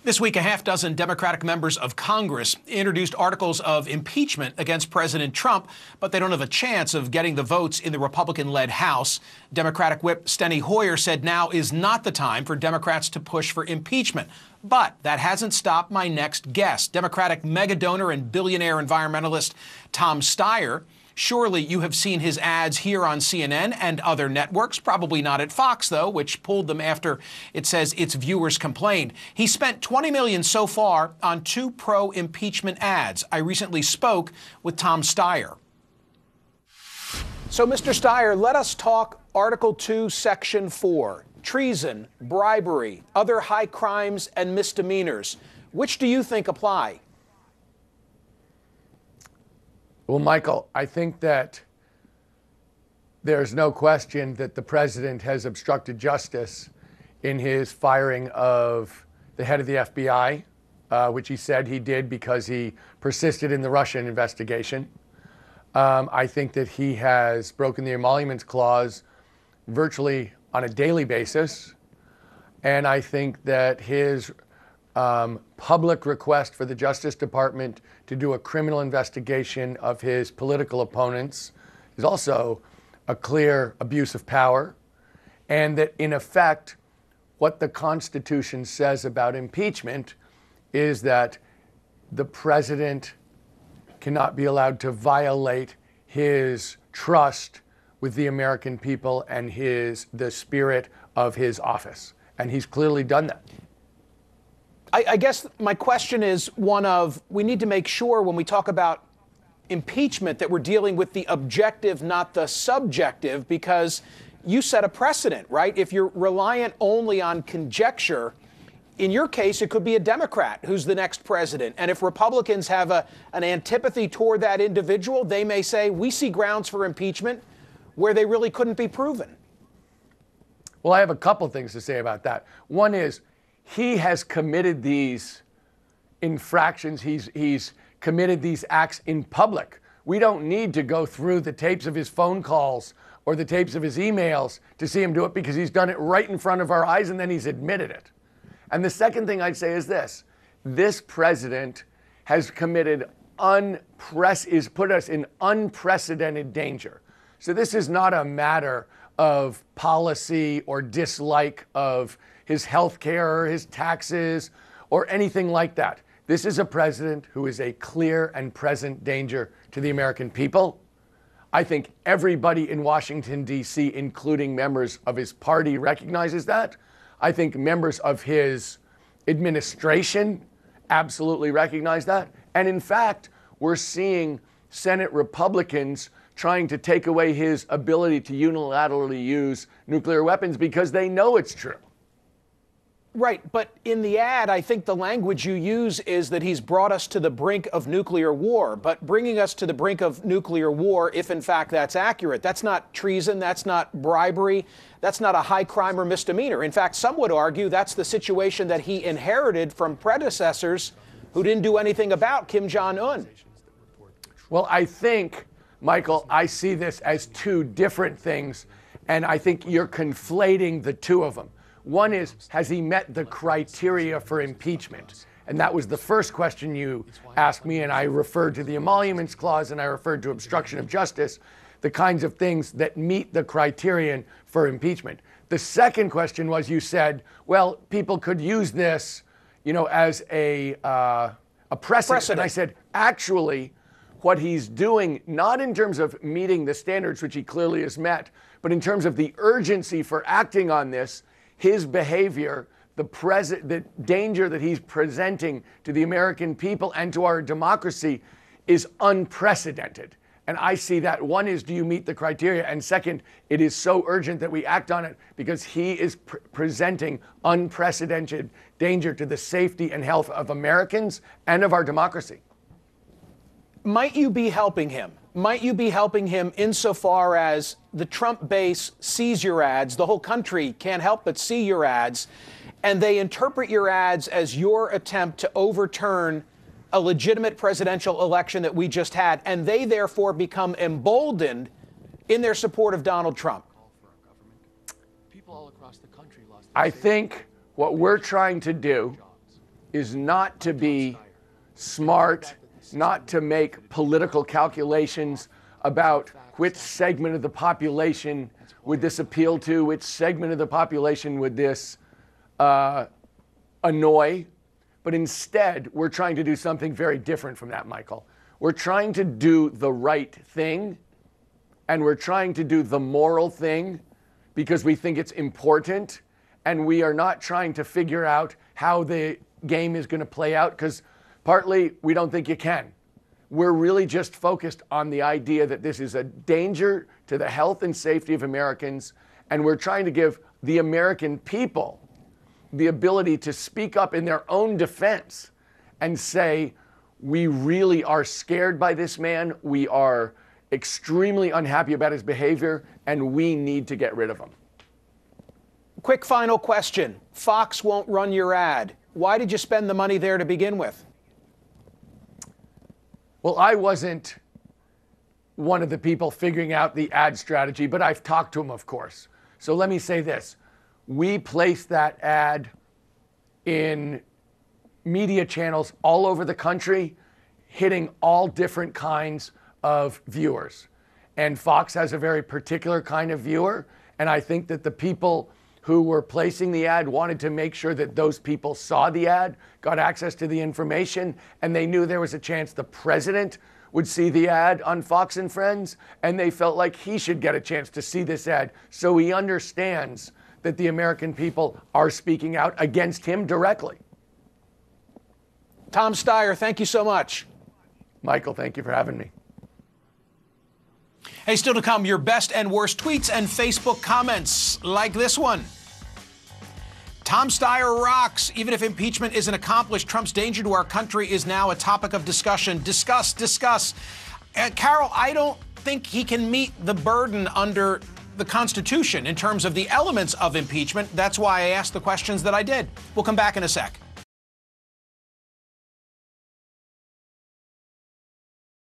This week, a half dozen Democratic members of Congress introduced articles of impeachment against President Trump, but they don't have a chance of getting the votes in the Republican-led House. Democratic Whip Steny Hoyer said now is not the time for Democrats to push for impeachment. But that hasn't stopped my next guest, Democratic mega-donor and billionaire environmentalist Tom Steyer. Surely you have seen his ads here on CNN and other networks, probably not at Fox, though, which pulled them after it says its viewers complained. He spent $20 million so far on 2 pro-impeachment ads. I recently spoke with Tom Steyer. So, Mr. Steyer, let us talk Article 2, Section 4, treason, bribery, other high crimes and misdemeanors. Which do you think apply? Well, Michael, I think that there's no question that the president has obstructed justice in his firing of the head of the FBI, which he said he did because he persisted in the Russian investigation. I think that he has broken the emoluments clause virtually on a daily basis. And I think that his public request for the Justice Department to do a criminal investigation of his political opponents is also a clear abuse of power, and that in effect, what the Constitution says about impeachment is that the president cannot be allowed to violate his trust with the American people and the spirit of his office. And he's clearly done that. I guess my question is one of, we need to make sure when we talk about impeachment that we're dealing with the objective, not the subjective, because you set a precedent, right? If you're reliant only on conjecture, in your case, it could be a Democrat who's the next president. And if Republicans have an antipathy toward that individual, they may say, we see grounds for impeachment where they really couldn't be proven. Well, I have a couple things to say about that. One is, he has committed these infractions. He's committed these acts in public. We don't need to go through the tapes of his phone calls or the tapes of his emails to see him do it, because he's done it right in front of our eyes and then he's admitted it. And the second thing I'd say is this president has committed is put us in unprecedented danger. So this is not a matter of policy or dislike of his health care or his taxes or anything like that. This is a president who is a clear and present danger to the American people. I think everybody in Washington, D.C., including members of his party, recognizes that. I think members of his administration absolutely recognize that. And in fact, we're seeing Senate Republicans trying to take away his ability to unilaterally use nuclear weapons because they know it's true. Right, but in the ad, I think the language you use is that he's brought us to the brink of nuclear war. But bringing us to the brink of nuclear war, if in fact that's accurate, that's not treason, that's not bribery, that's not a high crime or misdemeanor. In fact, some would argue that's the situation that he inherited from predecessors who didn't do anything about Kim Jong-un. Well, I think, Michael, I see this as 2 different things, and I think you're conflating the 2 of them. One is, has he met the criteria for impeachment? And that was the first question you asked me, and I referred to the emoluments clause and I referred to obstruction of justice, the kinds of things that meet the criterion for impeachment. The second question was, you said, well, people could use this, as a precedent. And I said, actually, what he's doing, not in terms of meeting the standards, which he clearly has met, but in terms of the urgency for acting on this, his behavior, the danger that he's presenting to the American people and to our democracy is unprecedented. And I see that. One is, do you meet the criteria? And second, it is so urgent that we act on it because he is presenting unprecedented danger to the safety and health of Americans and of our democracy. Might you be helping him? Might you be helping him insofar as the Trump base sees your ads, the whole country can't help but see your ads, and they interpret your ads as your attempt to overturn a legitimate presidential election that we just had, and they therefore become emboldened in their support of Donald Trump? I think what we're trying to do is not to be smart, not to make political calculations about which segment of the population would this appeal to, which segment of the population would this annoy. But instead, we're trying to do something very different from that, Michael. We're trying to do the right thing, and we're trying to do the moral thing because we think it's important, and we are not trying to figure out how the game is going to play out, because partly we don't think you can. We're really just focused on the idea that this is a danger to the health and safety of Americans, and we're trying to give the American people the ability to speak up in their own defense and say, we really are scared by this man, we are extremely unhappy about his behavior, and we need to get rid of him. Quick final question. Fox won't run your ad. Why did you spend the money there to begin with? Well, I wasn't one of the people figuring out the ad strategy, but I've talked to him, of course. So let me say this. We placed that ad in media channels all over the country, hitting all different kinds of viewers. And Fox has a very particular kind of viewer, and I think that the people who were placing the ad wanted to make sure that those people saw the ad, got access to the information, and they knew there was a chance the president would see the ad on Fox and Friends, and they felt like he should get a chance to see this ad so he understands that the American people are speaking out against him directly. Tom Steyer, thank you so much. Michael, thank you for having me. Hey, still to come, your best and worst tweets and Facebook comments, like this one. Tom Steyer rocks. Even if impeachment isn't accomplished, Trump's danger to our country is now a topic of discussion. Discuss. Carol, I don't think he can meet the burden under the Constitution in terms of the elements of impeachment. That's why I asked the questions that I did. We'll come back in a sec.